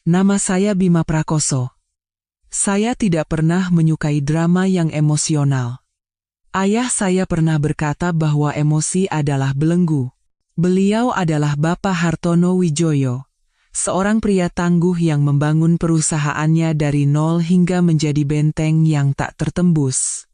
Nama saya Bima Prakoso. Saya tidak pernah menyukai drama yang emosional. Ayah saya pernah berkata bahwa emosi adalah belenggu. Beliau adalah Bapak Hartono Wijaya, seorang pria tangguh yang membangun perusahaannya dari nol hingga menjadi benteng yang tak tertembus.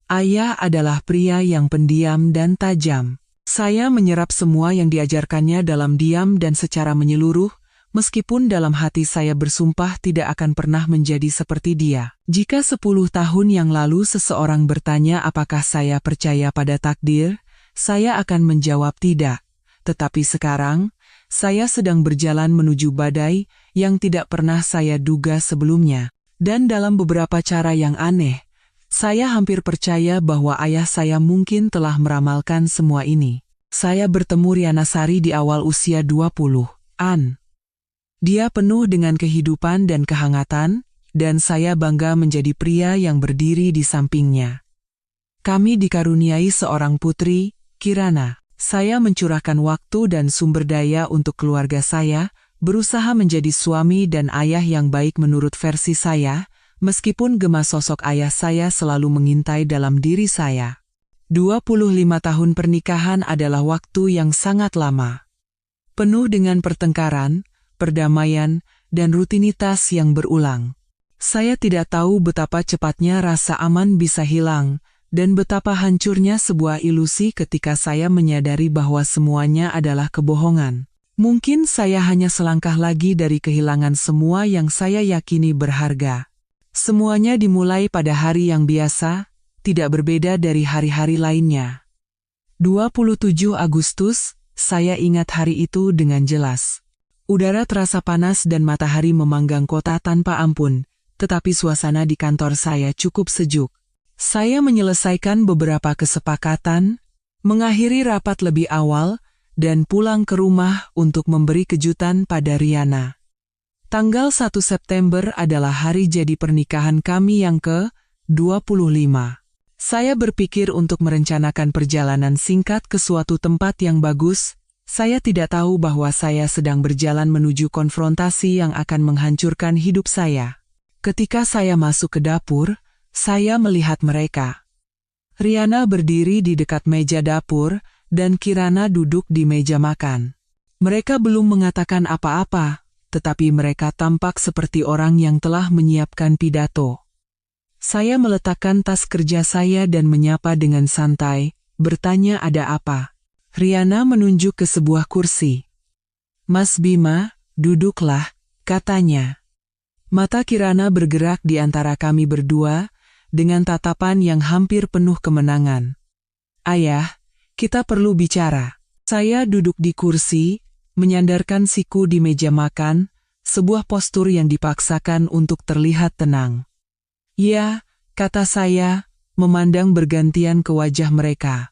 Ayah adalah pria yang pendiam dan tajam. Saya menyerap semua yang diajarkannya dalam diam dan secara menyeluruh, meskipun dalam hati saya bersumpah tidak akan pernah menjadi seperti dia. Jika 10 tahun yang lalu seseorang bertanya apakah saya percaya pada takdir, saya akan menjawab tidak. Tetapi sekarang, saya sedang berjalan menuju badai yang tidak pernah saya duga sebelumnya. Dan dalam beberapa cara yang aneh, saya hampir percaya bahwa ayah saya mungkin telah meramalkan semua ini. Saya bertemu Riana Sari di awal usia 20-an. Dia penuh dengan kehidupan dan kehangatan, dan saya bangga menjadi pria yang berdiri di sampingnya. Kami dikaruniai seorang putri, Kirana. Saya mencurahkan waktu dan sumber daya untuk keluarga saya, berusaha menjadi suami dan ayah yang baik menurut versi saya, meskipun gema sosok ayah saya selalu mengintai dalam diri saya. 25 tahun pernikahan adalah waktu yang sangat lama. Penuh dengan pertengkaran, perdamaian, dan rutinitas yang berulang. Saya tidak tahu betapa cepatnya rasa aman bisa hilang, dan betapa hancurnya sebuah ilusi ketika saya menyadari bahwa semuanya adalah kebohongan. Mungkin saya hanya selangkah lagi dari kehilangan semua yang saya yakini berharga. Semuanya dimulai pada hari yang biasa, tidak berbeda dari hari-hari lainnya. 27 Agustus, saya ingat hari itu dengan jelas. Udara terasa panas dan matahari memanggang kota tanpa ampun, tetapi suasana di kantor saya cukup sejuk. Saya menyelesaikan beberapa kesepakatan, mengakhiri rapat lebih awal, dan pulang ke rumah untuk memberi kejutan pada Riana. Tanggal 1 September adalah hari jadi pernikahan kami yang ke-25. Saya berpikir untuk merencanakan perjalanan singkat ke suatu tempat yang bagus. Saya tidak tahu bahwa saya sedang berjalan menuju konfrontasi yang akan menghancurkan hidup saya. Ketika saya masuk ke dapur, saya melihat mereka. Riana berdiri di dekat meja dapur, dan Kirana duduk di meja makan. Mereka belum mengatakan apa-apa, tetapi mereka tampak seperti orang yang telah menyiapkan pidato. Saya meletakkan tas kerja saya dan menyapa dengan santai, bertanya ada apa. Riana menunjuk ke sebuah kursi. Mas Bima, duduklah, katanya. Mata Kirana bergerak di antara kami berdua, dengan tatapan yang hampir penuh kemenangan. Ayah, kita perlu bicara. Saya duduk di kursi, menyandarkan siku di meja makan, sebuah postur yang dipaksakan untuk terlihat tenang. Ya, kata saya, memandang bergantian ke wajah mereka.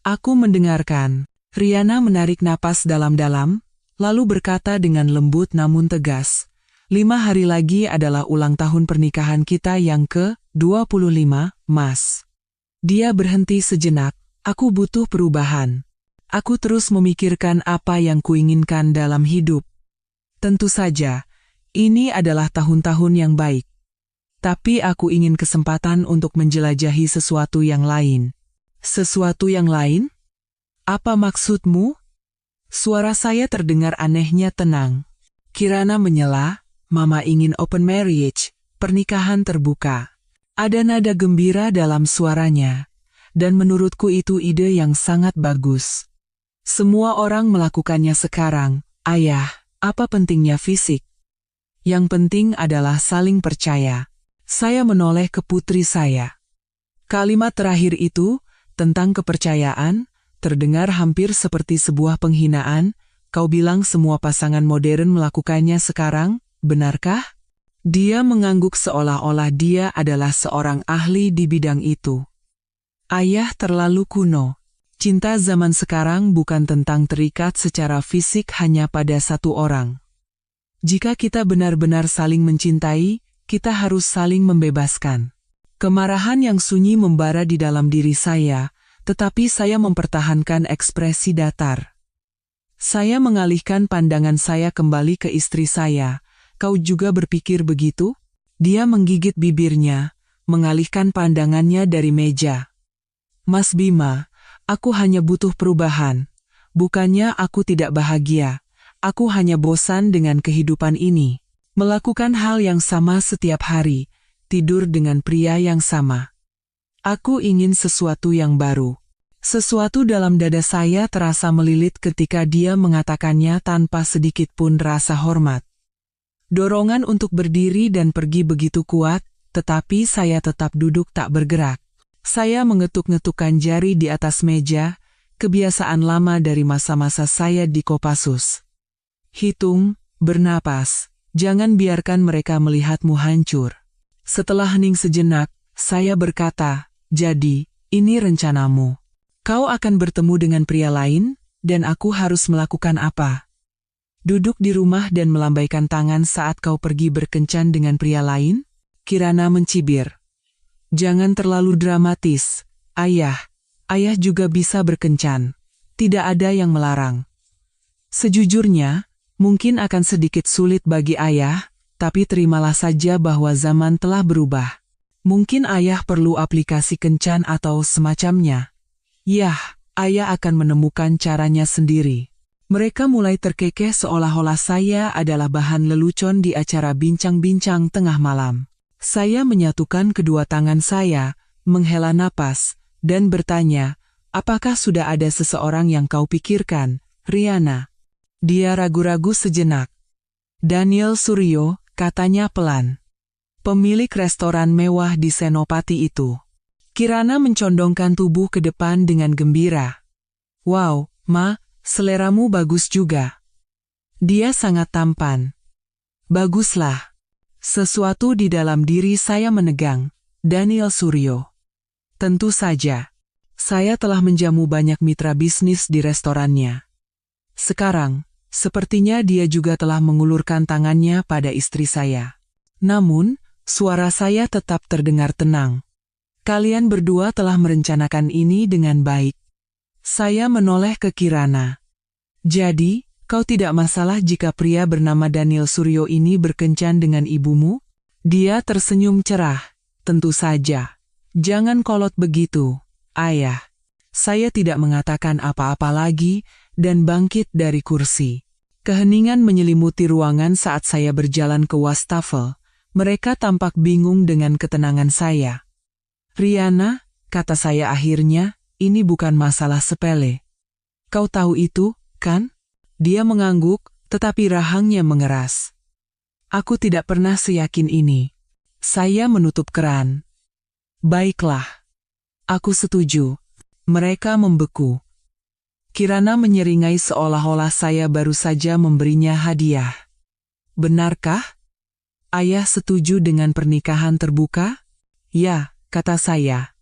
Aku mendengarkan. Riana menarik napas dalam-dalam, lalu berkata dengan lembut namun tegas, 5 hari lagi adalah ulang tahun pernikahan kita yang ke-25, Mas. Dia berhenti sejenak, aku butuh perubahan. Aku terus memikirkan apa yang kuinginkan dalam hidup. Tentu saja, ini adalah tahun-tahun yang baik. Tapi aku ingin kesempatan untuk menjelajahi sesuatu yang lain. Sesuatu yang lain? Apa maksudmu? Suara saya terdengar anehnya tenang. Kirana menyela, Mama ingin open marriage, pernikahan terbuka. Ada nada gembira dalam suaranya, dan menurutku itu ide yang sangat bagus. Semua orang melakukannya sekarang, Ayah, apa pentingnya fisik? Yang penting adalah saling percaya. Saya menoleh ke putri saya. Kalimat terakhir itu, tentang kepercayaan, terdengar hampir seperti sebuah penghinaan. Kau bilang semua pasangan modern melakukannya sekarang, benarkah? Dia mengangguk seolah-olah dia adalah seorang ahli di bidang itu. Ayah terlalu kuno. Cinta zaman sekarang bukan tentang terikat secara fisik hanya pada satu orang. Jika kita benar-benar saling mencintai, kita harus saling membebaskan. Kemarahan yang sunyi membara di dalam diri saya, tetapi saya mempertahankan ekspresi datar. Saya mengalihkan pandangan saya kembali ke istri saya, kau juga berpikir begitu? Dia menggigit bibirnya, mengalihkan pandangannya dari meja. Mas Bima, aku hanya butuh perubahan. Bukannya aku tidak bahagia. Aku hanya bosan dengan kehidupan ini. Melakukan hal yang sama setiap hari, tidur dengan pria yang sama. Aku ingin sesuatu yang baru. Sesuatu dalam dada saya terasa melilit ketika dia mengatakannya tanpa sedikit pun rasa hormat. Dorongan untuk berdiri dan pergi begitu kuat, tetapi saya tetap duduk tak bergerak. Saya mengetuk-ngetukkan jari di atas meja, kebiasaan lama dari masa-masa saya di Kopassus. Hitung, bernapas, jangan biarkan mereka melihatmu hancur. Setelah hening sejenak, saya berkata, jadi, ini rencanamu. Kau akan bertemu dengan pria lain, dan aku harus melakukan apa? Duduk di rumah dan melambaikan tangan saat kau pergi berkencan dengan pria lain? Kirana mencibir. Jangan terlalu dramatis, ayah. Ayah juga bisa berkencan. Tidak ada yang melarang. Sejujurnya, mungkin akan sedikit sulit bagi ayah, tapi terimalah saja bahwa zaman telah berubah. Mungkin ayah perlu aplikasi kencan atau semacamnya. Yah, ayah akan menemukan caranya sendiri. Mereka mulai terkekeh seolah-olah saya adalah bahan lelucon di acara bincang-bincang tengah malam. Saya menyatukan kedua tangan saya, menghela napas, dan bertanya, apakah sudah ada seseorang yang kau pikirkan, Riana? Dia ragu-ragu sejenak. Daniel Suryo, katanya pelan. Pemilik restoran mewah di Senopati itu. Kirana mencondongkan tubuh ke depan dengan gembira. Wow, Ma, seleramu bagus juga. Dia sangat tampan. Baguslah. Sesuatu di dalam diri saya menegang. Daniel Suryo. Tentu saja. Saya telah menjamu banyak mitra bisnis di restorannya. Sekarang, sepertinya dia juga telah mengulurkan tangannya pada istri saya. Namun, suara saya tetap terdengar tenang. Kalian berdua telah merencanakan ini dengan baik. Saya menoleh ke Kirana. Jadi, kau tidak masalah jika pria bernama Daniel Suryo ini berkencan dengan ibumu? Dia tersenyum cerah. Tentu saja. Jangan kolot begitu, ayah. Saya tidak mengatakan apa-apa lagi dan bangkit dari kursi. Keheningan menyelimuti ruangan saat saya berjalan ke wastafel. Mereka tampak bingung dengan ketenangan saya. Riana, kata saya akhirnya, ini bukan masalah sepele. Kau tahu itu, kan? Dia mengangguk, tetapi rahangnya mengeras. Aku tidak pernah seyakin ini. Saya menutup keran. Baiklah. Aku setuju. Mereka membeku. Kirana menyeringai seolah-olah saya baru saja memberinya hadiah. Benarkah? Ayah setuju dengan pernikahan terbuka? Ya, kata saya.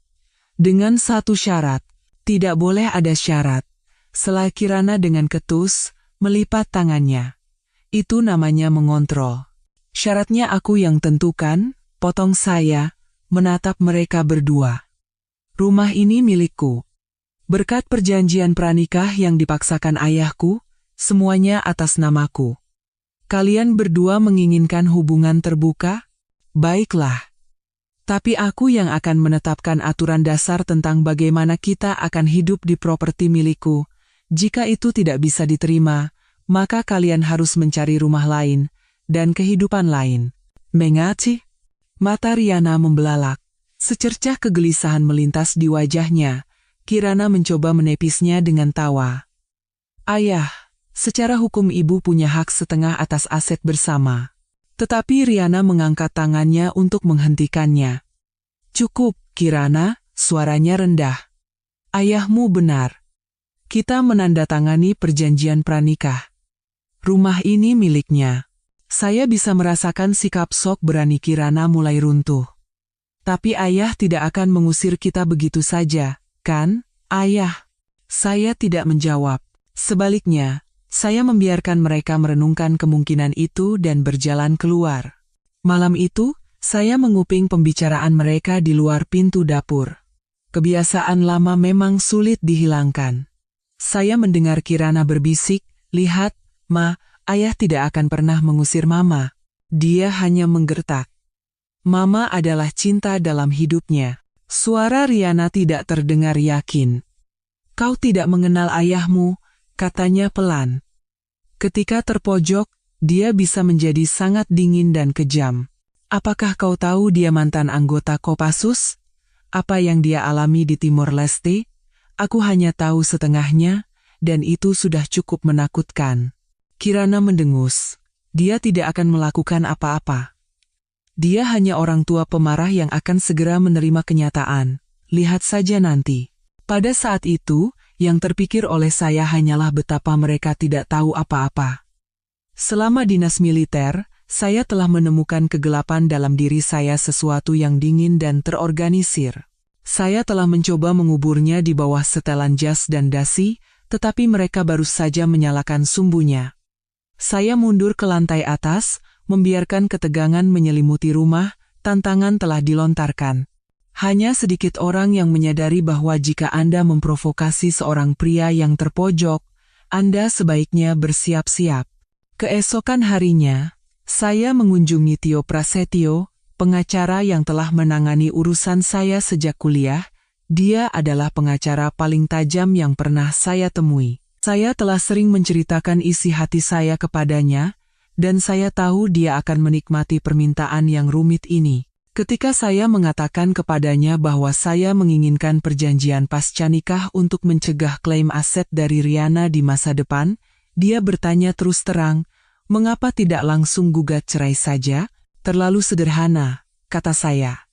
Dengan satu syarat. Tidak boleh ada syarat. Sela Kirana dengan ketus, melipat tangannya. Itu namanya mengontrol. Syaratnya aku yang tentukan, potong saya, menatap mereka berdua. Rumah ini milikku. Berkat perjanjian pranikah yang dipaksakan ayahku, semuanya atas namaku. Kalian berdua menginginkan hubungan terbuka? Baiklah. Tapi aku yang akan menetapkan aturan dasar tentang bagaimana kita akan hidup di properti milikku. Jika itu tidak bisa diterima, maka kalian harus mencari rumah lain dan kehidupan lain. Mengerti? Mata Riana membelalak. Secercah kegelisahan melintas di wajahnya. Kirana mencoba menepisnya dengan tawa. Ayah, secara hukum ibu punya hak setengah atas aset bersama. Tetapi Riana mengangkat tangannya untuk menghentikannya. Cukup, Kirana, suaranya rendah. Ayahmu benar. Kita menandatangani perjanjian pranikah. Rumah ini miliknya. Saya bisa merasakan sikap sok berani Kirana mulai runtuh. Tapi ayah tidak akan mengusir kita begitu saja, kan, ayah? Saya tidak menjawab. Sebaliknya, saya membiarkan mereka merenungkan kemungkinan itu dan berjalan keluar. Malam itu, saya menguping pembicaraan mereka di luar pintu dapur. Kebiasaan lama memang sulit dihilangkan. Saya mendengar Kirana berbisik, lihat, Ma, ayah tidak akan pernah mengusir Mama. Dia hanya menggertak. Mama adalah cinta dalam hidupnya. Suara Riana tidak terdengar yakin. Kau tidak mengenal ayahmu, katanya pelan. Ketika terpojok, dia bisa menjadi sangat dingin dan kejam. Apakah kau tahu dia mantan anggota Kopassus? Apa yang dia alami di Timor Leste? Aku hanya tahu setengahnya, dan itu sudah cukup menakutkan. Kirana mendengus. Dia tidak akan melakukan apa-apa. Dia hanya orang tua pemarah yang akan segera menerima kenyataan. Lihat saja nanti. Pada saat itu, yang terpikir oleh saya hanyalah betapa mereka tidak tahu apa-apa. Selama dinas militer, saya telah menemukan kegelapan dalam diri saya, sesuatu yang dingin dan terorganisir. Saya telah mencoba menguburnya di bawah setelan jas dan dasi, tetapi mereka baru saja menyalakan sumbunya. Saya mundur ke lantai atas, membiarkan ketegangan menyelimuti rumah. Tantangan telah dilontarkan. Hanya sedikit orang yang menyadari bahwa jika Anda memprovokasi seorang pria yang terpojok, Anda sebaiknya bersiap-siap. Keesokan harinya, saya mengunjungi Tio Prasetyo, pengacara yang telah menangani urusan saya sejak kuliah. Dia adalah pengacara paling tajam yang pernah saya temui. Saya telah sering menceritakan isi hati saya kepadanya, dan saya tahu dia akan menikmati permintaan yang rumit ini. Ketika saya mengatakan kepadanya bahwa saya menginginkan perjanjian pasca nikah untuk mencegah klaim aset dari Riana di masa depan, dia bertanya terus terang, "Mengapa tidak langsung gugat cerai saja? Terlalu sederhana," kata saya.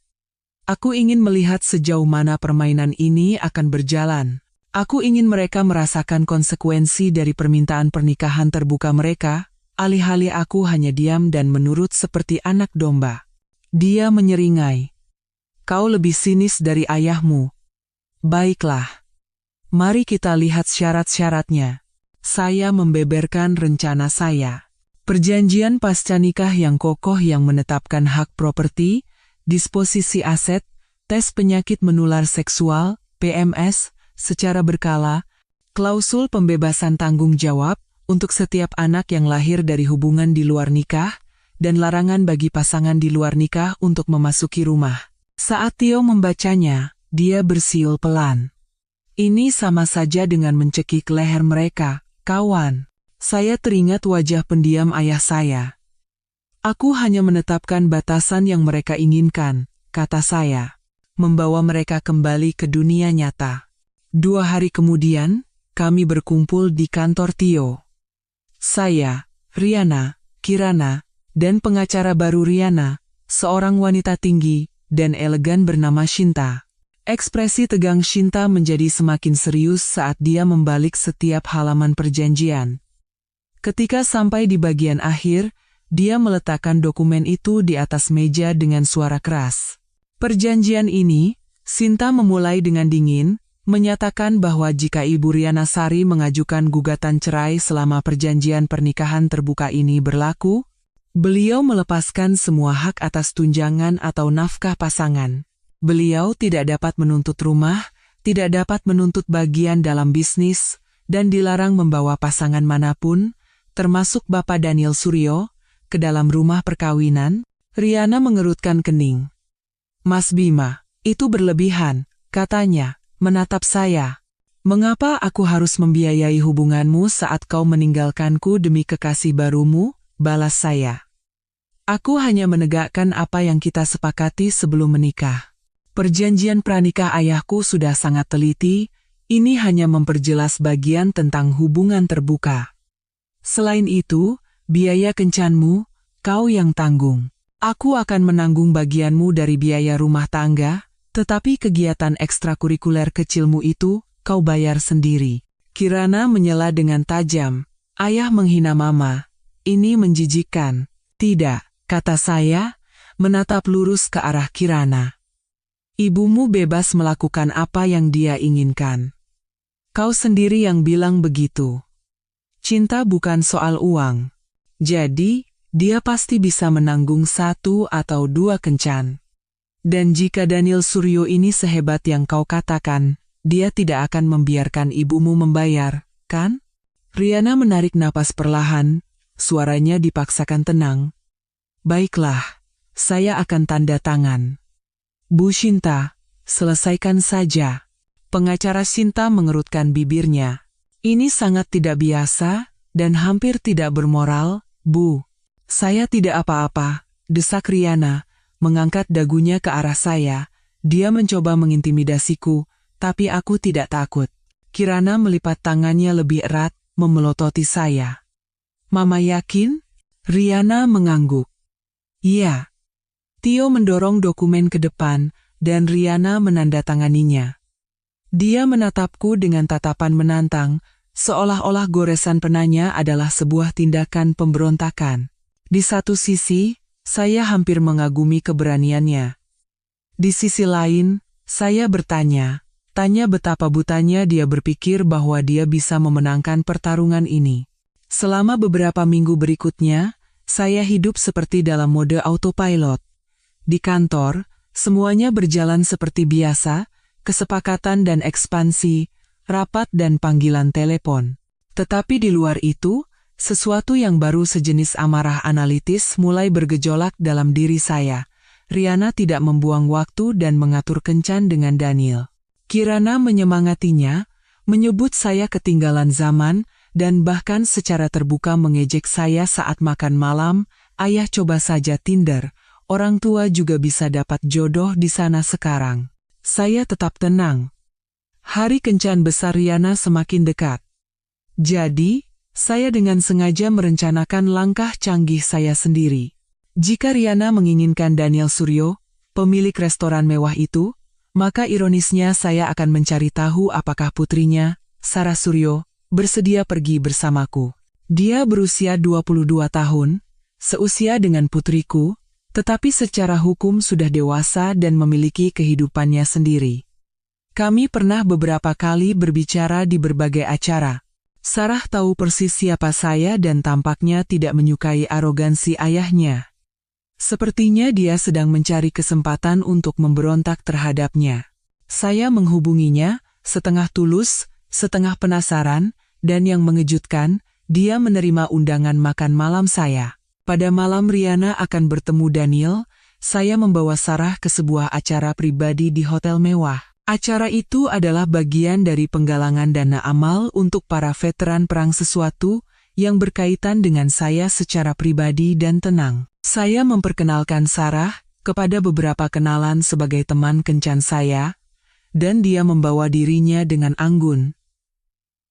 "Aku ingin melihat sejauh mana permainan ini akan berjalan. Aku ingin mereka merasakan konsekuensi dari permintaan pernikahan terbuka mereka, alih-alih aku hanya diam dan menurut seperti anak domba." Dia menyeringai. "Kau lebih sinis dari ayahmu." "Baiklah. Mari kita lihat syarat-syaratnya." Saya membeberkan rencana saya. Perjanjian pasca nikah yang kokoh yang menetapkan hak properti, disposisi aset, tes penyakit menular seksual, PMS, secara berkala, klausul pembebasan tanggung jawab untuk setiap anak yang lahir dari hubungan di luar nikah, dan larangan bagi pasangan di luar nikah untuk memasuki rumah. Saat Tio membacanya, dia bersiul pelan. "Ini sama saja dengan mencekik leher mereka, kawan." Saya teringat wajah pendiam ayah saya. "Aku hanya menetapkan batasan yang mereka inginkan," kata saya, "membawa mereka kembali ke dunia nyata." 2 hari kemudian, kami berkumpul di kantor Tio. Saya, Riana, Kirana, dan pengacara baru Riana, seorang wanita tinggi dan elegan bernama Shinta. Ekspresi tegang Shinta menjadi semakin serius saat dia membalik setiap halaman perjanjian. Ketika sampai di bagian akhir, dia meletakkan dokumen itu di atas meja dengan suara keras. Perjanjian ini, Shinta memulai dengan dingin, menyatakan bahwa jika Ibu Riana Sari mengajukan gugatan cerai selama perjanjian pernikahan terbuka ini berlaku, beliau melepaskan semua hak atas tunjangan atau nafkah pasangan. Beliau tidak dapat menuntut rumah, tidak dapat menuntut bagian dalam bisnis, dan dilarang membawa pasangan manapun, termasuk Bapak Daniel Suryo, ke dalam rumah perkawinan. Riana mengerutkan kening. "Mas Bima, itu berlebihan," katanya, menatap saya. "Mengapa aku harus membiayai hubunganmu saat kau meninggalkanku demi kekasih barumu?" balas saya. "Aku hanya menegakkan apa yang kita sepakati sebelum menikah. Perjanjian pranikah ayahku sudah sangat teliti, ini hanya memperjelas bagian tentang hubungan terbuka. Selain itu, biaya kencanmu, kau yang tanggung. Aku akan menanggung bagianmu dari biaya rumah tangga, tetapi kegiatan ekstrakurikuler kecilmu itu, kau bayar sendiri." Kirana menyela dengan tajam. "Ayah menghina mama. Ini menjijikkan." "Tidak," kata saya, menatap lurus ke arah Kirana. "Ibumu bebas melakukan apa yang dia inginkan. Kau sendiri yang bilang begitu. Cinta bukan soal uang. Jadi, dia pasti bisa menanggung 1 atau 2 kencan. Dan jika Daniel Suryo ini sehebat yang kau katakan, dia tidak akan membiarkan ibumu membayar, kan?" Riana menarik napas perlahan, suaranya dipaksakan tenang. Baiklah, saya akan tanda tangan. Bu Shinta, selesaikan saja. Pengacara Shinta mengerutkan bibirnya. Ini sangat tidak biasa dan hampir tidak bermoral, Bu. Saya tidak apa-apa, desak Riana, mengangkat dagunya ke arah saya. Dia mencoba mengintimidasiku, tapi aku tidak takut. Kirana melipat tangannya lebih erat, memelototi saya. Mama yakin? Riana mengangguk. Iya. Tio mendorong dokumen ke depan, dan Riana menandatanganinya. Dia menatapku dengan tatapan menantang, seolah-olah goresan penanya adalah sebuah tindakan pemberontakan. Di satu sisi, saya hampir mengagumi keberaniannya. Di sisi lain, saya bertanya betapa butanya dia berpikir bahwa dia bisa memenangkan pertarungan ini. Selama beberapa minggu berikutnya, saya hidup seperti dalam mode autopilot. Di kantor, semuanya berjalan seperti biasa, kesepakatan dan ekspansi, rapat dan panggilan telepon. Tetapi di luar itu, sesuatu yang baru sejenis amarah analitis mulai bergejolak dalam diri saya. Riana tidak membuang waktu dan mengatur kencan dengan Daniel. Kirana menyemangatinya, menyebut saya ketinggalan zaman, dan bahkan secara terbuka mengejek saya saat makan malam. Ayah, coba saja Tinder, orang tua juga bisa dapat jodoh di sana sekarang. Saya tetap tenang. Hari kencan besar Riana semakin dekat. Jadi, saya dengan sengaja merencanakan langkah canggih saya sendiri. Jika Riana menginginkan Daniel Suryo, pemilik restoran mewah itu, maka ironisnya saya akan mencari tahu apakah putrinya, Sarah Suryo, bersedia pergi bersamaku. Dia berusia 22 tahun, seusia dengan putriku, tetapi secara hukum sudah dewasa dan memiliki kehidupannya sendiri. Kami pernah beberapa kali berbicara di berbagai acara. Sarah tahu persis siapa saya dan tampaknya tidak menyukai arogansi ayahnya. Sepertinya dia sedang mencari kesempatan untuk memberontak terhadapnya. Saya menghubunginya, setengah tulus, setengah penasaran, dan yang mengejutkan, dia menerima undangan makan malam saya. Pada malam Riana akan bertemu Daniel, saya membawa Sarah ke sebuah acara pribadi di hotel mewah. Acara itu adalah bagian dari penggalangan dana amal untuk para veteran perang sesuatu yang berkaitan dengan saya secara pribadi dan tenang. Saya memperkenalkan Sarah kepada beberapa kenalan sebagai teman kencan saya, dan dia membawa dirinya dengan anggun.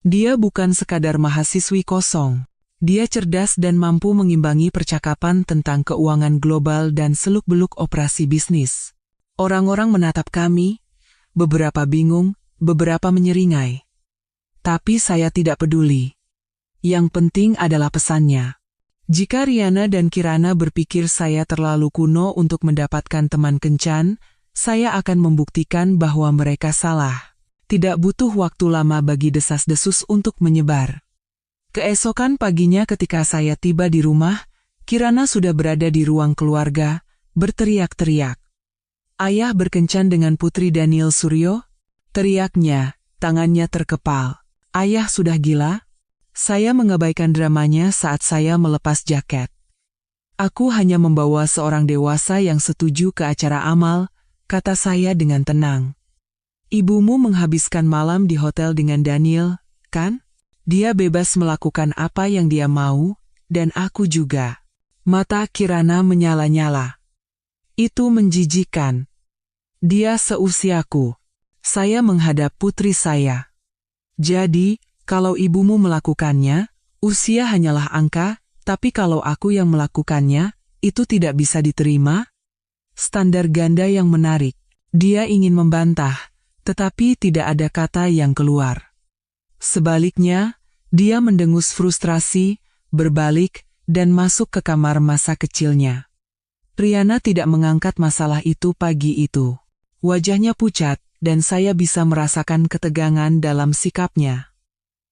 Dia bukan sekadar mahasiswi kosong. Dia cerdas dan mampu mengimbangi percakapan tentang keuangan global dan seluk-beluk operasi bisnis. Orang-orang menatap kami, beberapa bingung, beberapa menyeringai. Tapi saya tidak peduli. Yang penting adalah pesannya. Jika Riana dan Kirana berpikir saya terlalu kuno untuk mendapatkan teman kencan, saya akan membuktikan bahwa mereka salah. Tidak butuh waktu lama bagi desas-desus untuk menyebar. Keesokan paginya ketika saya tiba di rumah, Kirana sudah berada di ruang keluarga, berteriak-teriak. Ayah berkencan dengan putri Daniel Suryo? Teriaknya, tangannya terkepal. Ayah sudah gila? Saya mengabaikan dramanya saat saya melepas jaket. Aku hanya membawa seorang dewasa yang setuju ke acara amal, kata saya dengan tenang. Ibumu menghabiskan malam di hotel dengan Daniel, kan? Dia bebas melakukan apa yang dia mau, dan aku juga. Mata Kirana menyala-nyala. Itu menjijikan. Dia seusiaku. Saya menghadap putri saya. Jadi, kalau ibumu melakukannya, usia hanyalah angka, tapi kalau aku yang melakukannya, itu tidak bisa diterima? Standar ganda yang menarik. Dia ingin membantah, tetapi tidak ada kata yang keluar. Sebaliknya, dia mendengus frustrasi, berbalik, dan masuk ke kamar masa kecilnya. Riana tidak mengangkat masalah itu pagi itu. Wajahnya pucat, dan saya bisa merasakan ketegangan dalam sikapnya.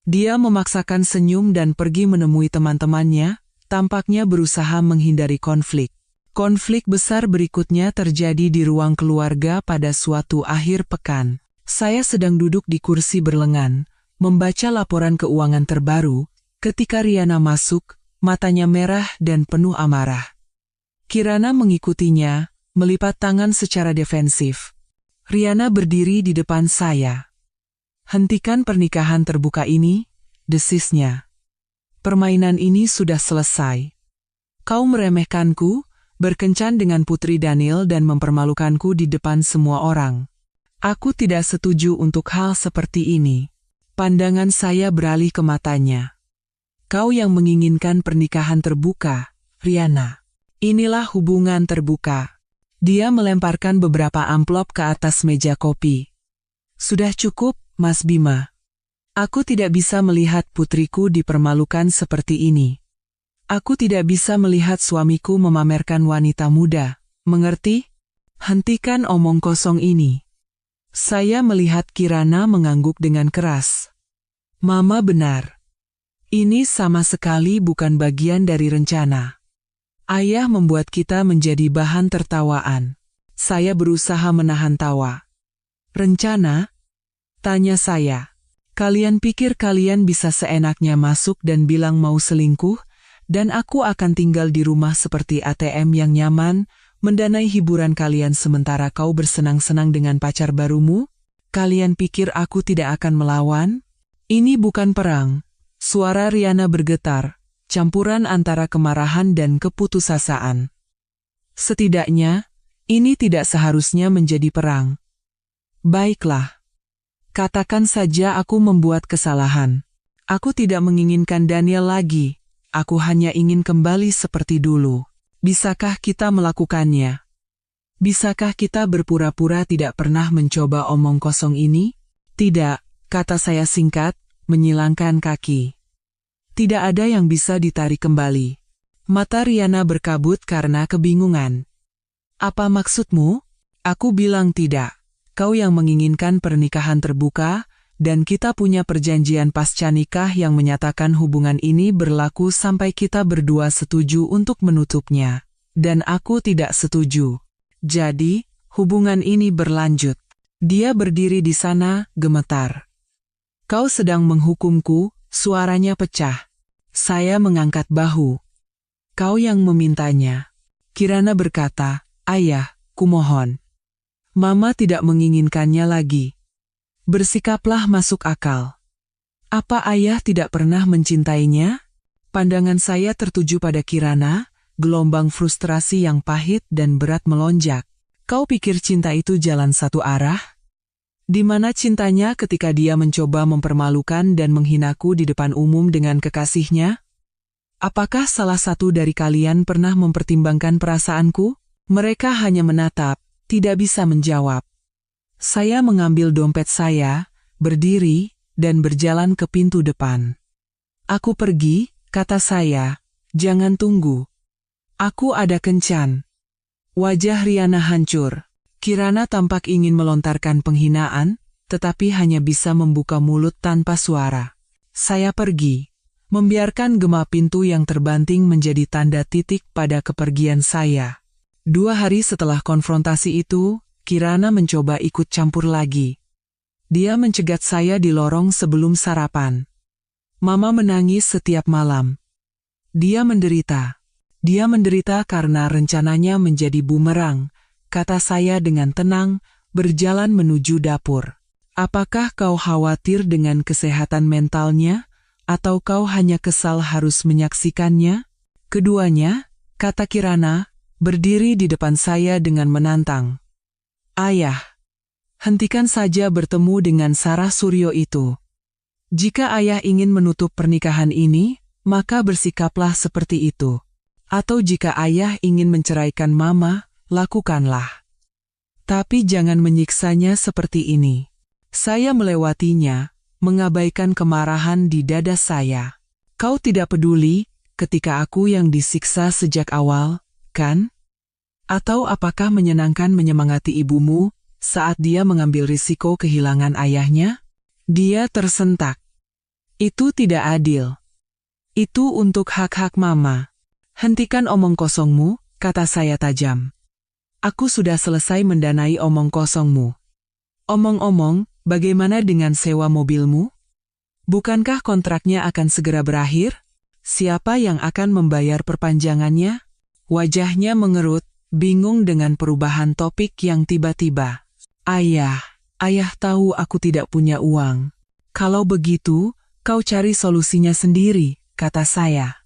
Dia memaksakan senyum dan pergi menemui teman-temannya, tampaknya berusaha menghindari konflik. Konflik besar berikutnya terjadi di ruang keluarga pada suatu akhir pekan. Saya sedang duduk di kursi berlengan, membaca laporan keuangan terbaru, ketika Riana masuk, matanya merah dan penuh amarah. Kirana mengikutinya, melipat tangan secara defensif. Riana berdiri di depan saya. "Hentikan pernikahan terbuka ini," desisnya. "Permainan ini sudah selesai. Kau meremehkanku, berkencan dengan Putri Daniel dan mempermalukanku di depan semua orang. Aku tidak setuju untuk hal seperti ini." Pandangan saya beralih ke matanya. "Kau yang menginginkan pernikahan terbuka, Riana. Inilah hubungan terbuka." Dia melemparkan beberapa amplop ke atas meja kopi. "Sudah cukup, Mas Bima. Aku tidak bisa melihat putriku dipermalukan seperti ini. Aku tidak bisa melihat suamiku memamerkan wanita muda, mengerti? Hentikan omong kosong ini." Saya melihat Kirana mengangguk dengan keras. "Mama benar. Ini sama sekali bukan bagian dari rencana. Ayah membuat kita menjadi bahan tertawaan." Saya berusaha menahan tawa. "Rencana?" tanya saya. "Kalian pikir kalian bisa seenaknya masuk dan bilang mau selingkuh, dan aku akan tinggal di rumah seperti ATM yang nyaman, mendanai hiburan kalian sementara kau bersenang-senang dengan pacar barumu? Kalian pikir aku tidak akan melawan? Ini bukan perang." Suara Riana bergetar, campuran antara kemarahan dan keputusasaan. "Setidaknya, ini tidak seharusnya menjadi perang. Baiklah. Katakan saja aku membuat kesalahan. Aku tidak menginginkan Daniel lagi. Aku hanya ingin kembali seperti dulu. Bisakah kita melakukannya? Bisakah kita berpura-pura tidak pernah mencoba omong kosong ini?" "Tidak," kata saya singkat, menyilangkan kaki. "Tidak ada yang bisa ditarik kembali." Mata Riana berkabut karena kebingungan. "Apa maksudmu?" Aku bilang tidak. Kau yang menginginkan pernikahan terbuka, dan kita punya perjanjian pasca nikah yang menyatakan hubungan ini berlaku sampai kita berdua setuju untuk menutupnya. Dan aku tidak setuju. Jadi, hubungan ini berlanjut. Dia berdiri di sana, gemetar. "Kau sedang menghukumku," suaranya pecah. Saya mengangkat bahu. "Kau yang memintanya." Kirana berkata, "Ayah, kumohon. Mama tidak menginginkannya lagi. Bersikaplah masuk akal. Apa ayah tidak pernah mencintainya?" Pandangan saya tertuju pada Kirana, gelombang frustrasi yang pahit dan berat melonjak. "Kau pikir cinta itu jalan satu arah? Di mana cintanya ketika dia mencoba mempermalukan dan menghinaku di depan umum dengan kekasihnya? Apakah salah satu dari kalian pernah mempertimbangkan perasaanku?" Mereka hanya menatap, tidak bisa menjawab. Saya mengambil dompet saya, berdiri, dan berjalan ke pintu depan. "Aku pergi," kata saya. "Jangan tunggu. Aku ada kencan." Wajah Riana hancur. Kirana tampak ingin melontarkan penghinaan, tetapi hanya bisa membuka mulut tanpa suara. Saya pergi, membiarkan gema pintu yang terbanting menjadi tanda titik pada kepergian saya. 2 hari setelah konfrontasi itu, Kirana mencoba ikut campur lagi. Dia mencegat saya di lorong sebelum sarapan. Mama menangis setiap malam. Dia menderita. Dia menderita karena rencananya menjadi bumerang, kata saya dengan tenang, berjalan menuju dapur. "Apakah kau khawatir dengan kesehatan mentalnya, atau kau hanya kesal harus menyaksikannya?" "Keduanya," kata Kirana, berdiri di depan saya dengan menantang. "Ayah, hentikan saja bertemu dengan Sarah Suryo itu. Jika ayah ingin menutup pernikahan ini, maka bersikaplah seperti itu. Atau jika ayah ingin menceraikan mama, lakukanlah. Tapi jangan menyiksanya seperti ini." Saya melewatinya, mengabaikan kemarahan di dada saya. "Kau tidak peduli ketika aku yang disiksa sejak awal, kan? Atau apakah menyenangkan menyemangati ibumu saat dia mengambil risiko kehilangan ayahnya?" Dia tersentak. "Itu tidak adil. Itu untuk hak-hak mama." "Hentikan omong kosongmu," kata saya tajam. "Aku sudah selesai mendanai omong kosongmu. Omong-omong, bagaimana dengan sewa mobilmu? Bukankah kontraknya akan segera berakhir? Siapa yang akan membayar perpanjangannya?" Wajahnya mengerut, bingung dengan perubahan topik yang tiba-tiba. Ayah tahu aku tidak punya uang. Kalau begitu, kau cari solusinya sendiri, kata saya.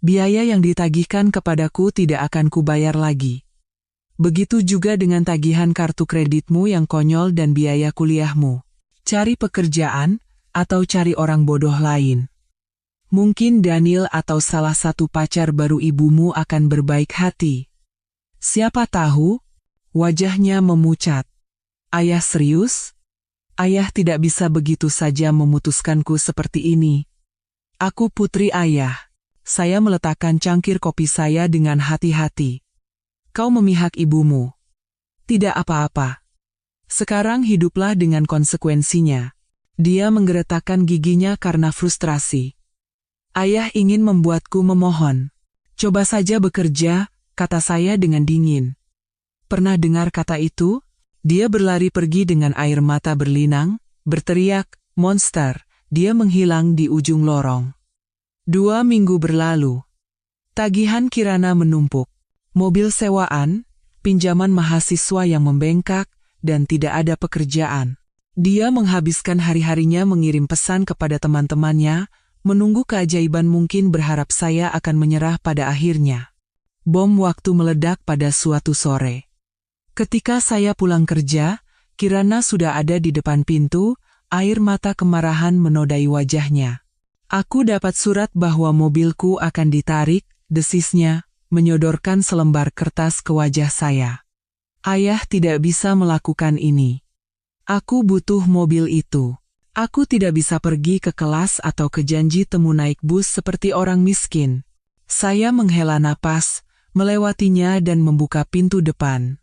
Biaya yang ditagihkan kepadaku tidak akan kubayar lagi. Begitu juga dengan tagihan kartu kreditmu yang konyol dan biaya kuliahmu. Cari pekerjaan, atau cari orang bodoh lain. Mungkin Daniel atau salah satu pacar baru ibumu akan berbaik hati. Siapa tahu? Wajahnya memucat. Ayah serius? Ayah tidak bisa begitu saja memutuskanku seperti ini. Aku putri ayah. Saya meletakkan cangkir kopi saya dengan hati-hati. Kau memihak ibumu. Tidak apa-apa. Sekarang hiduplah dengan konsekuensinya. Dia menggeretakkan giginya karena frustrasi. Ayah ingin membuatku memohon. Coba saja bekerja, kata saya dengan dingin. Pernah dengar kata itu? Dia berlari pergi dengan air mata berlinang, berteriak, monster. Dia menghilang di ujung lorong. 2 minggu berlalu. Tagihan kirana menumpuk. Mobil sewaan, pinjaman mahasiswa yang membengkak, dan tidak ada pekerjaan. Dia menghabiskan hari-harinya mengirim pesan kepada teman-temannya, menunggu keajaiban mungkin berharap saya akan menyerah pada akhirnya. Bom waktu meledak pada suatu sore. Ketika saya pulang kerja, Kirana sudah ada di depan pintu, air mata kemarahan menodai wajahnya. Aku dapat surat bahwa mobilku akan ditarik, desisnya, menyodorkan selembar kertas ke wajah saya. Ayah tidak bisa melakukan ini. Aku butuh mobil itu. Aku tidak bisa pergi ke kelas atau ke janji temu naik bus seperti orang miskin. Saya menghela napas, melewatinya dan membuka pintu depan.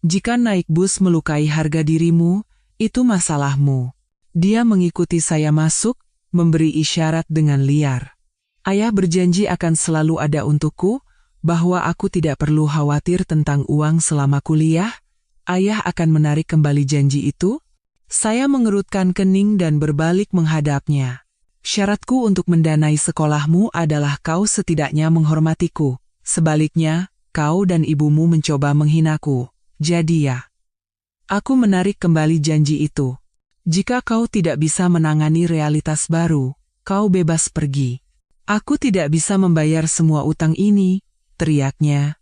Jika naik bus melukai harga dirimu, itu masalahmu. Dia mengikuti saya masuk, memberi isyarat dengan liar. Ayah berjanji akan selalu ada untukku, bahwa aku tidak perlu khawatir tentang uang selama kuliah. Ayah akan menarik kembali janji itu? Saya mengerutkan kening dan berbalik menghadapnya. Syaratku untuk mendanai sekolahmu adalah kau setidaknya menghormatiku. Sebaliknya, kau dan ibumu mencoba menghinaku. Jadi ya, aku menarik kembali janji itu. Jika kau tidak bisa menangani realitas baru, kau bebas pergi. Aku tidak bisa membayar semua utang ini, teriaknya.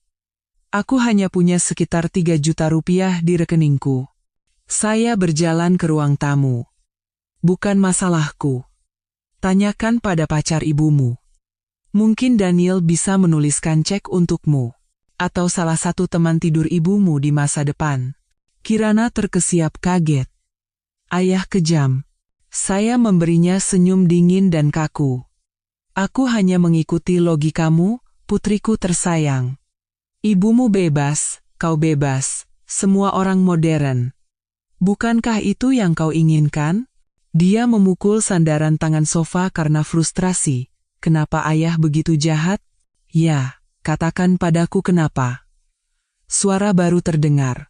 Aku hanya punya sekitar 3 juta rupiah di rekeningku. Saya berjalan ke ruang tamu. Bukan masalahku. Tanyakan pada pacar ibumu. Mungkin Daniel bisa menuliskan cek untukmu. Atau salah satu teman tidur ibumu di masa depan. Kirana terkesiap kaget. Ayah kejam. Saya memberinya senyum dingin dan kaku. Aku hanya mengikuti logikamu, putriku tersayang. Ibumu bebas, kau bebas, semua orang modern. Bukankah itu yang kau inginkan? Dia memukul sandaran tangan sofa karena frustrasi. Kenapa ayah begitu jahat? Ya, katakan padaku kenapa. Suara baru terdengar.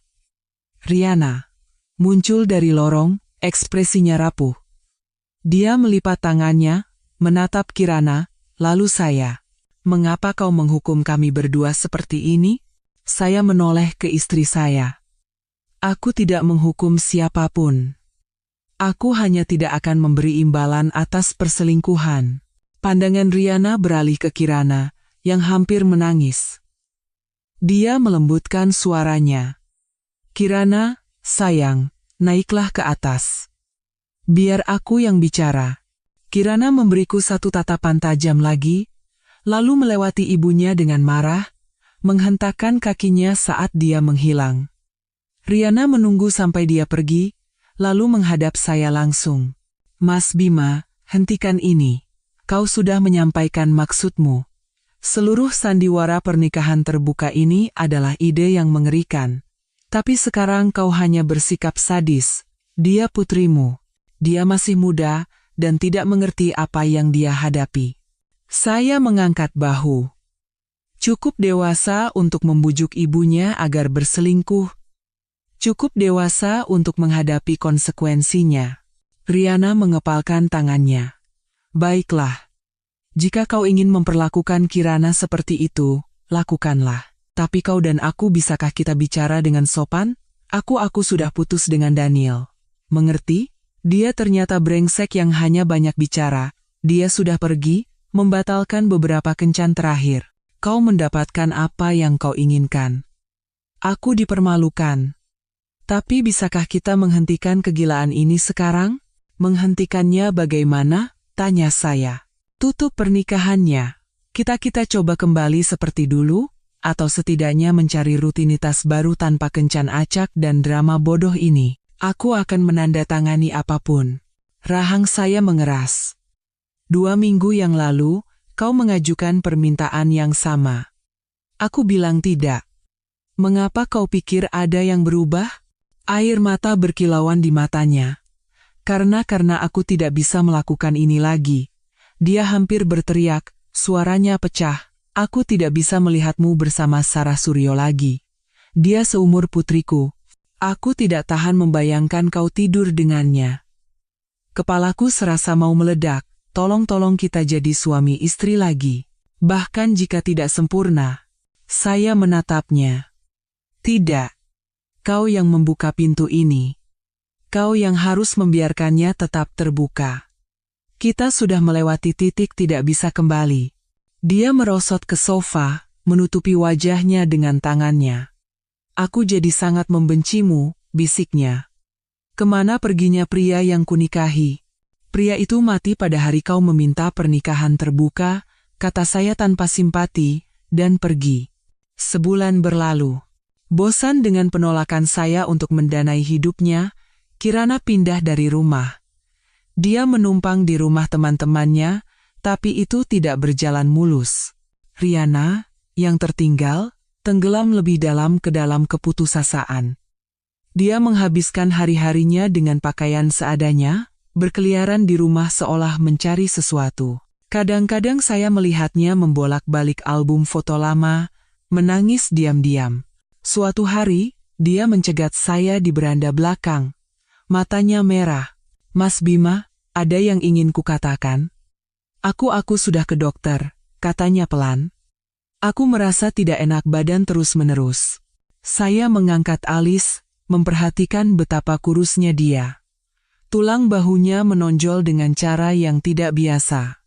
Riana. Muncul dari lorong, ekspresinya rapuh. Dia melipat tangannya, menatap Kirana, lalu saya. Mengapa kau menghukum kami berdua seperti ini? Saya menoleh ke istri saya. Aku tidak menghukum siapapun. Aku hanya tidak akan memberi imbalan atas perselingkuhan. Pandangan Riana beralih ke Kirana, yang hampir menangis. Dia melembutkan suaranya. Kirana, sayang, naiklah ke atas. Biar aku yang bicara. Kirana memberiku satu tatapan tajam lagi, lalu melewati ibunya dengan marah, menghentakkan kakinya saat dia menghilang. Riana menunggu sampai dia pergi, lalu menghadap saya langsung. Mas Bima, hentikan ini. Kau sudah menyampaikan maksudmu. Seluruh sandiwara pernikahan terbuka ini adalah ide yang mengerikan. Tapi sekarang kau hanya bersikap sadis. Dia putrimu. Dia masih muda dan tidak mengerti apa yang dia hadapi. Saya mengangkat bahu. Cukup dewasa untuk membujuk ibunya agar berselingkuh. Cukup dewasa untuk menghadapi konsekuensinya. Riana mengepalkan tangannya. Baiklah. Jika kau ingin memperlakukan Kirana seperti itu, lakukanlah. Tapi kau dan aku, bisakah kita bicara dengan sopan? Aku sudah putus dengan Daniel. Mengerti? Dia ternyata brengsek yang hanya banyak bicara. Dia sudah pergi, membatalkan beberapa kencan terakhir. Kau mendapatkan apa yang kau inginkan. Aku dipermalukan. Tapi bisakah kita menghentikan kegilaan ini sekarang? Menghentikannya bagaimana? Tanya saya. Tutup pernikahannya. Kita coba kembali seperti dulu, atau setidaknya mencari rutinitas baru tanpa kencan acak dan drama bodoh ini. Aku akan menandatangani apapun. Rahang saya mengeras. 2 minggu yang lalu, kau mengajukan permintaan yang sama. Aku bilang tidak. Mengapa kau pikir ada yang berubah? Air mata berkilauan di matanya. Karena aku tidak bisa melakukan ini lagi. Dia hampir berteriak, suaranya pecah. Aku tidak bisa melihatmu bersama Sarah Suryo lagi. Dia seumur putriku. Aku tidak tahan membayangkan kau tidur dengannya. Kepalaku serasa mau meledak. Tolong kita jadi suami istri lagi. Bahkan jika tidak sempurna. Saya menatapnya. Tidak. Kau yang membuka pintu ini. Kau yang harus membiarkannya tetap terbuka. Kita sudah melewati titik tidak bisa kembali. Dia merosot ke sofa, menutupi wajahnya dengan tangannya. Aku jadi sangat membencimu, bisiknya. Kemana perginya pria yang kunikahi? Pria itu mati pada hari kau meminta pernikahan terbuka, kata saya tanpa simpati, dan pergi. Sebulan berlalu. Bosan dengan penolakan saya untuk mendanai hidupnya, Kirana pindah dari rumah. Dia menumpang di rumah teman-temannya, tapi itu tidak berjalan mulus. Riana, yang tertinggal, tenggelam lebih dalam ke dalam keputusasaan. Dia menghabiskan hari-harinya dengan pakaian seadanya, berkeliaran di rumah seolah mencari sesuatu. Kadang-kadang saya melihatnya membolak-balik album foto lama, menangis diam-diam. Suatu hari, dia mencegat saya di beranda belakang. Matanya merah. Mas Bima, ada yang ingin kukatakan? Aku sudah ke dokter, katanya pelan. Aku merasa tidak enak badan terus-menerus. Saya mengangkat alis, memperhatikan betapa kurusnya dia. Tulang bahunya menonjol dengan cara yang tidak biasa.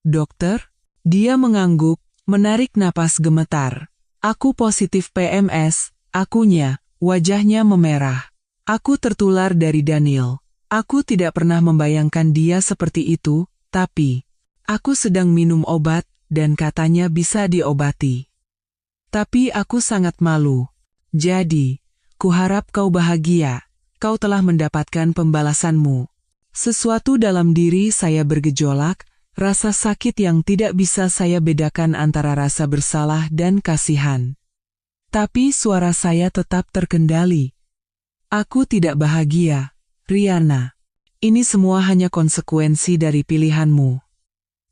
Dokter? Dia mengangguk, menarik napas gemetar. Aku positif PMS, akunya, wajahnya memerah. Aku tertular dari Daniel. Aku tidak pernah membayangkan dia seperti itu, tapi aku sedang minum obat, dan katanya bisa diobati. Tapi aku sangat malu. Jadi, kuharap kau bahagia. Kau telah mendapatkan pembalasanmu. Sesuatu dalam diri saya bergejolak, rasa sakit yang tidak bisa saya bedakan antara rasa bersalah dan kasihan. Tapi suara saya tetap terkendali. Aku tidak bahagia, Riana. Ini semua hanya konsekuensi dari pilihanmu.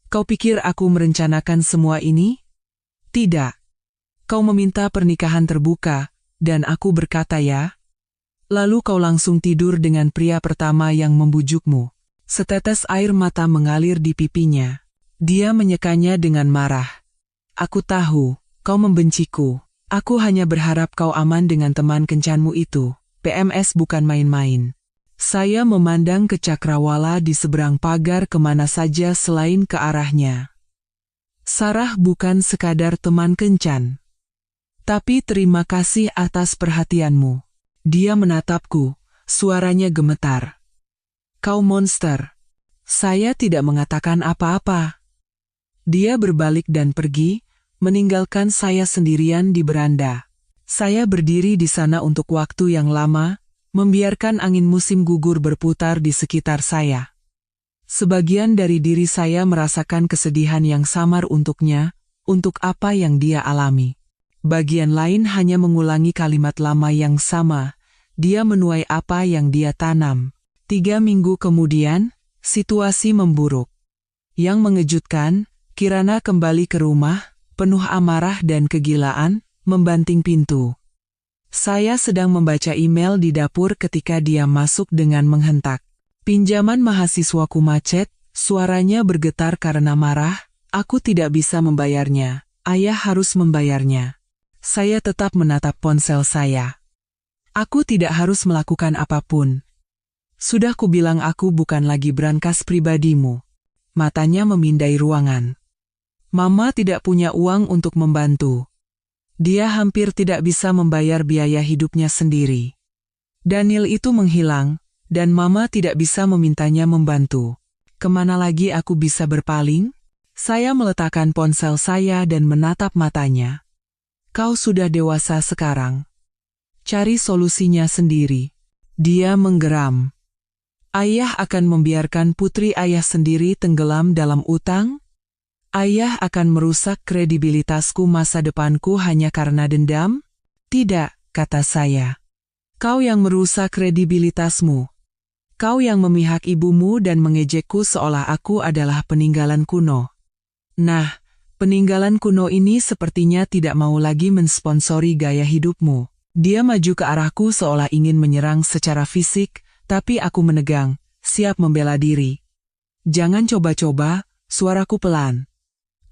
Kau pikir aku merencanakan semua ini? Tidak. Kau meminta pernikahan terbuka, dan aku berkata ya. Lalu kau langsung tidur dengan pria pertama yang membujukmu. Setetes air mata mengalir di pipinya. Dia menyekanya dengan marah. Aku tahu, kau membenciku. Aku hanya berharap kau aman dengan teman kencanmu itu. PMS bukan main-main. Saya memandang ke cakrawala di seberang pagar kemana saja selain ke arahnya. Sarah bukan sekadar teman kencan. Tapi terima kasih atas perhatianmu. Dia menatapku, suaranya gemetar. Kau monster. Saya tidak mengatakan apa-apa. Dia berbalik dan pergi, meninggalkan saya sendirian di beranda. Saya berdiri di sana untuk waktu yang lama, membiarkan angin musim gugur berputar di sekitar saya. Sebagian dari diri saya merasakan kesedihan yang samar untuknya, untuk apa yang dia alami. Bagian lain hanya mengulangi kalimat lama yang sama, dia menuai apa yang dia tanam. 3 minggu kemudian, situasi memburuk. Yang mengejutkan, Kirana kembali ke rumah, penuh amarah dan kegilaan, membanting pintu. Saya sedang membaca email di dapur ketika dia masuk dengan menghentak. Pinjaman mahasiswaku macet, suaranya bergetar karena marah, aku tidak bisa membayarnya. ayah harus membayarnya. Saya tetap menatap ponsel saya. Aku tidak harus melakukan apapun. Sudah kubilang aku bukan lagi brankas pribadimu. Matanya memindai ruangan. Mama tidak punya uang untuk membantu. Dia hampir tidak bisa membayar biaya hidupnya sendiri. Daniel itu menghilang, dan Mama tidak bisa memintanya membantu. Kemana lagi aku bisa berpaling? Saya meletakkan ponsel saya dan menatap matanya. Kau sudah dewasa sekarang. Cari solusinya sendiri. Dia menggeram. Ayah akan membiarkan putri ayah sendiri tenggelam dalam utang? Ayah akan merusak kredibilitasku masa depanku hanya karena dendam? Tidak, kata saya. Kau yang merusak kredibilitasmu. Kau yang memihak ibumu dan mengejekku seolah aku adalah peninggalan kuno. Nah, peninggalan kuno ini sepertinya tidak mau lagi mensponsori gaya hidupmu. Dia maju ke arahku seolah ingin menyerang secara fisik, tapi aku menegang, siap membela diri. Jangan coba-coba, suaraku pelan.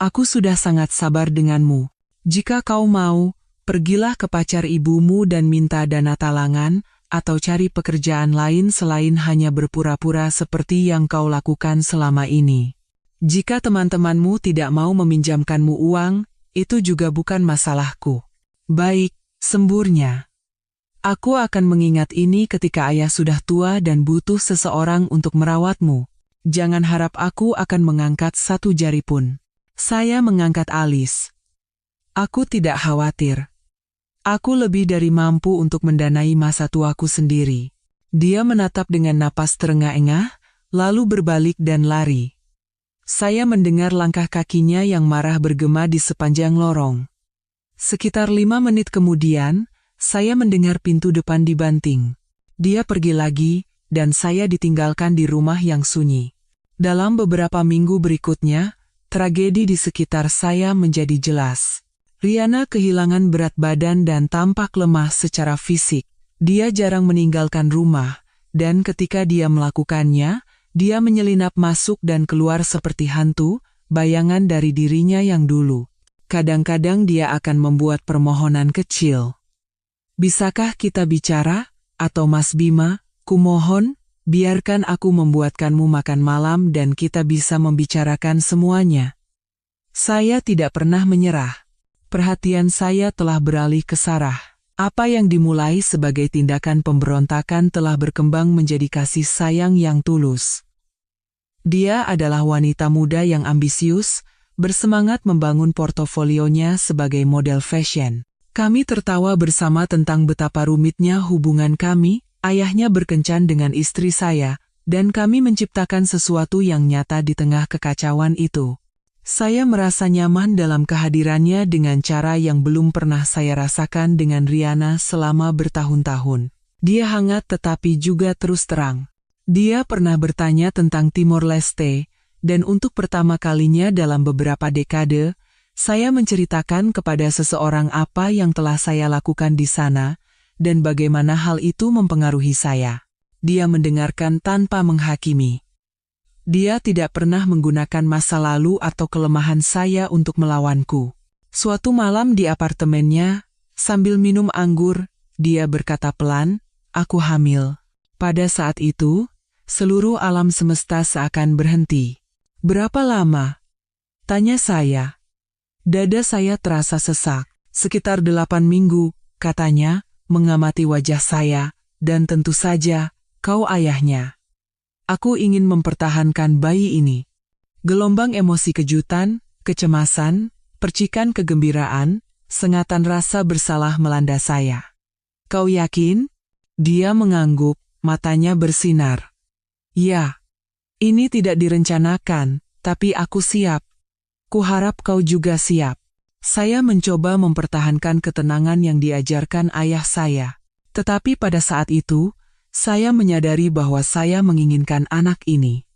Aku sudah sangat sabar denganmu. Jika kau mau, pergilah ke pacar ibumu dan minta dana talangan, atau cari pekerjaan lain selain hanya berpura-pura seperti yang kau lakukan selama ini. Jika teman-temanmu tidak mau meminjamkanmu uang, itu juga bukan masalahku. Baik, semburnya. Aku akan mengingat ini ketika ayah sudah tua dan butuh seseorang untuk merawatmu. Jangan harap aku akan mengangkat satu jari pun. Saya mengangkat alis. Aku tidak khawatir. Aku lebih dari mampu untuk mendanai masa tuaku sendiri. Dia menatap dengan napas terengah-engah, lalu berbalik dan lari. Saya mendengar langkah kakinya yang marah bergema di sepanjang lorong. Sekitar 5 menit kemudian, saya mendengar pintu depan dibanting. Dia pergi lagi, dan saya ditinggalkan di rumah yang sunyi. Dalam beberapa minggu berikutnya, tragedi di sekitar saya menjadi jelas. Riana kehilangan berat badan dan tampak lemah secara fisik. Dia jarang meninggalkan rumah, dan ketika dia melakukannya, dia menyelinap masuk dan keluar seperti hantu, bayangan dari dirinya yang dulu. Kadang-kadang dia akan membuat permohonan kecil. Bisakah kita bicara? Atau Mas Bima, kumohon, biarkan aku membuatkanmu makan malam dan kita bisa membicarakan semuanya. Saya tidak pernah menyerah. Perhatian saya telah beralih ke Sarah. Apa yang dimulai sebagai tindakan pemberontakan telah berkembang menjadi kasih sayang yang tulus. Dia adalah wanita muda yang ambisius, bersemangat membangun portofolionya sebagai model fashion. Kami tertawa bersama tentang betapa rumitnya hubungan kami, ayahnya berkencan dengan istri saya, dan kami menciptakan sesuatu yang nyata di tengah kekacauan itu. Saya merasa nyaman dalam kehadirannya dengan cara yang belum pernah saya rasakan dengan Riana selama bertahun-tahun. Dia hangat tetapi juga terus terang. Dia pernah bertanya tentang Timor Leste, dan untuk pertama kalinya dalam beberapa dekade, saya menceritakan kepada seseorang apa yang telah saya lakukan di sana, dan bagaimana hal itu mempengaruhi saya. Dia mendengarkan tanpa menghakimi. Dia tidak pernah menggunakan masa lalu atau kelemahan saya untuk melawanku. Suatu malam di apartemennya, sambil minum anggur, dia berkata pelan, "Aku hamil." Pada saat itu, seluruh alam semesta seakan berhenti. "Berapa lama?" tanya saya. Dada saya terasa sesak. "Sekitar 8 minggu, katanya, mengamati wajah saya, "dan tentu saja, kau ayahnya." Aku ingin mempertahankan bayi ini. Gelombang emosi kejutan, kecemasan, percikan kegembiraan, sengatan rasa bersalah melanda saya. "Kau yakin?" Dia mengangguk, matanya bersinar. "Ya, ini tidak direncanakan, tapi aku siap. Kuharap kau juga siap." Saya mencoba mempertahankan ketenangan yang diajarkan ayah saya. Tetapi pada saat itu, saya menyadari bahwa saya menginginkan anak ini.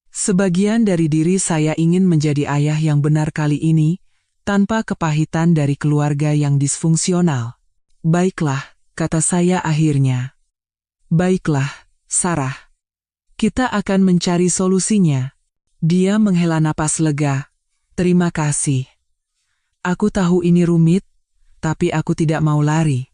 Sebagian dari diri saya ingin menjadi ayah yang benar kali ini, tanpa kepahitan dari keluarga yang disfungsional. "Baiklah," kata saya akhirnya. "Baiklah, Sarah. Kita akan mencari solusinya." Dia menghela napas lega. "Terima kasih. Aku tahu ini rumit, tapi aku tidak mau lari.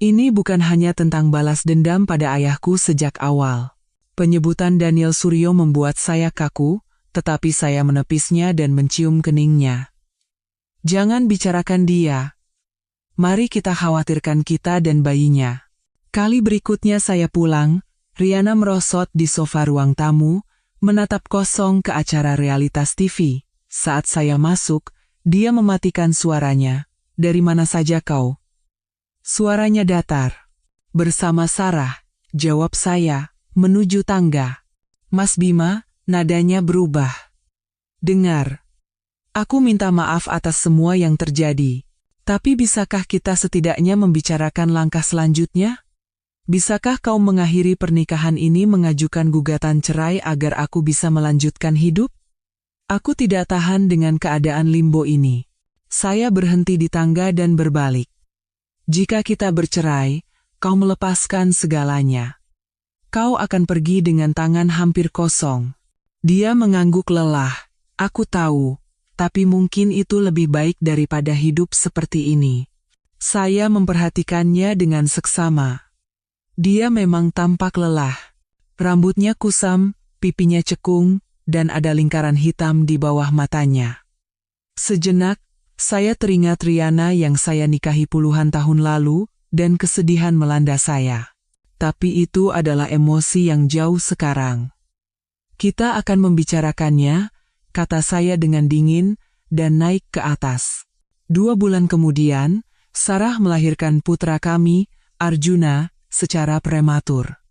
Ini bukan hanya tentang balas dendam pada ayahku sejak awal. Penyebutan Daniel Suryo membuat saya kaku, tetapi saya menepisnya dan mencium keningnya. Jangan bicarakan dia. Mari kita khawatirkan kita dan bayinya. Kali berikutnya saya pulang, Riana merosot di sofa ruang tamu, menatap kosong ke acara realitas TV. Saat saya masuk, dia mematikan suaranya. Dari mana saja kau? Suaranya datar. Bersama Sarah, jawab saya, menuju tangga. Mas Bima, nadanya berubah. Dengar. Aku minta maaf atas semua yang terjadi. Tapi bisakah kita setidaknya membicarakan langkah selanjutnya? Bisakah kau mengakhiri pernikahan ini mengajukan gugatan cerai agar aku bisa melanjutkan hidup? Aku tidak tahan dengan keadaan limbo ini. Saya berhenti di tangga dan berbalik. Jika kita bercerai, kau melepaskan segalanya. Kau akan pergi dengan tangan hampir kosong. Dia mengangguk lelah. Aku tahu, tapi mungkin itu lebih baik daripada hidup seperti ini. Saya memperhatikannya dengan seksama. Dia memang tampak lelah. Rambutnya kusam, pipinya cekung, dan ada lingkaran hitam di bawah matanya. Sejenak, saya teringat Riana yang saya nikahi puluhan tahun lalu, dan kesedihan melanda saya. Tapi itu adalah emosi yang jauh sekarang. Kita akan membicarakannya, kata saya dengan dingin, dan naik ke atas. 2 bulan kemudian, Sarah melahirkan putra kami, Arjuna, secara prematur.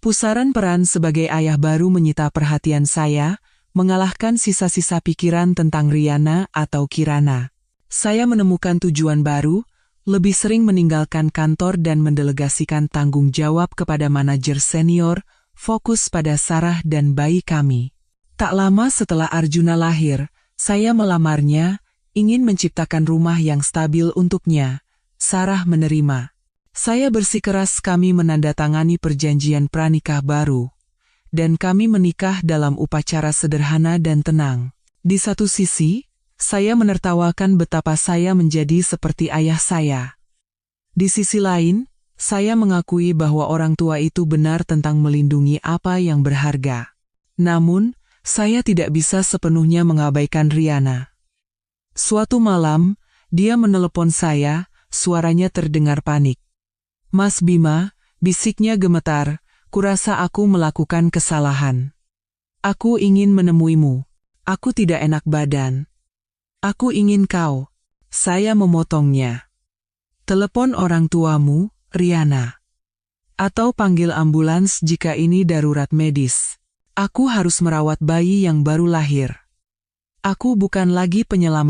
Pusaran peran sebagai ayah baru menyita perhatian saya, mengalahkan sisa-sisa pikiran tentang Riana atau Kirana. Saya menemukan tujuan baru, lebih sering meninggalkan kantor dan mendelegasikan tanggung jawab kepada manajer senior, fokus pada Sarah dan bayi kami. Tak lama setelah Arjuna lahir, saya melamarnya, ingin menciptakan rumah yang stabil untuknya. Sarah menerima. Saya bersikeras kami menandatangani perjanjian pranikah baru, dan kami menikah dalam upacara sederhana dan tenang. Di satu sisi, saya menertawakan betapa saya menjadi seperti ayah saya. Di sisi lain, saya mengakui bahwa orang tua itu benar tentang melindungi apa yang berharga. Namun, saya tidak bisa sepenuhnya mengabaikan Riana. Suatu malam, dia menelepon saya, suaranya terdengar panik. Mas Bima, bisiknya gemetar, kurasa aku melakukan kesalahan. Aku ingin menemuimu. Aku tidak enak badan. Aku ingin kau. Saya memotongnya. Telepon orang tuamu, Riana. Atau panggil ambulans jika ini darurat medis. Aku harus merawat bayi yang baru lahir. Aku bukan lagi penyelamat.